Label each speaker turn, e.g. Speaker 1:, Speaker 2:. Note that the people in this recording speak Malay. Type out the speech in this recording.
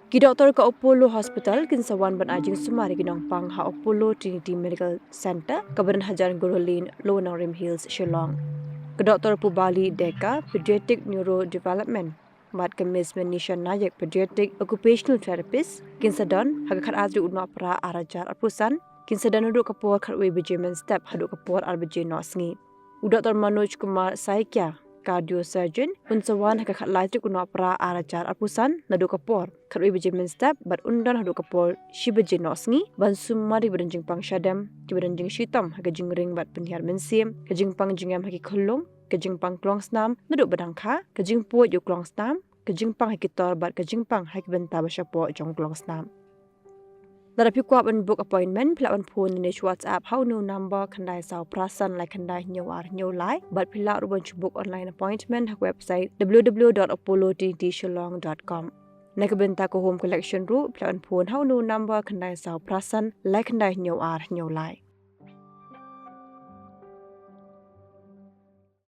Speaker 1: Ki doktor ka Apollo Hospital kin sawan ban ajing Sumar ginong pang ha Apollo Trinity Medical Center kabaran Hajar Gorolin Lower Rim Hills Shillong. Ke doktor pu Bali Deka Pediatric Neurodevelopment mat kemis menisha nayak pediatric occupational therapist kin sadon haga khat adri unna pra arajar apusan kin sadan uduk kapor khatwe bejemen step haduk kapor arbeje nosngi. Doktor Manoj Kumar Saikya Cardiosurgeon unsawan haga khat laitrik unna pra arajar apusan naduk kapor khatwe bejemen step bat undan haduk kapor shibeje nosngi ban sumari berenjing pang syadam berenjing shitam haga jingring bat penhiar mensim kajing pang jingam hagi Khunlung kajing pang klong snam naduk badangkha kajing puat yu klong snam kajing pang hakitor bat kajing pang hak benta basyapo jong klong snam. Terapi kuap and book appointment pila on phone ni WhatsApp how no number kandai saw prasan like kandai nyawar nyolai but pila ruban book online appointment hak website www.apollo.com. Nakabenta ko home collection ru pila on phone how no number kandai saw prasan like kandai nyawar nyolai.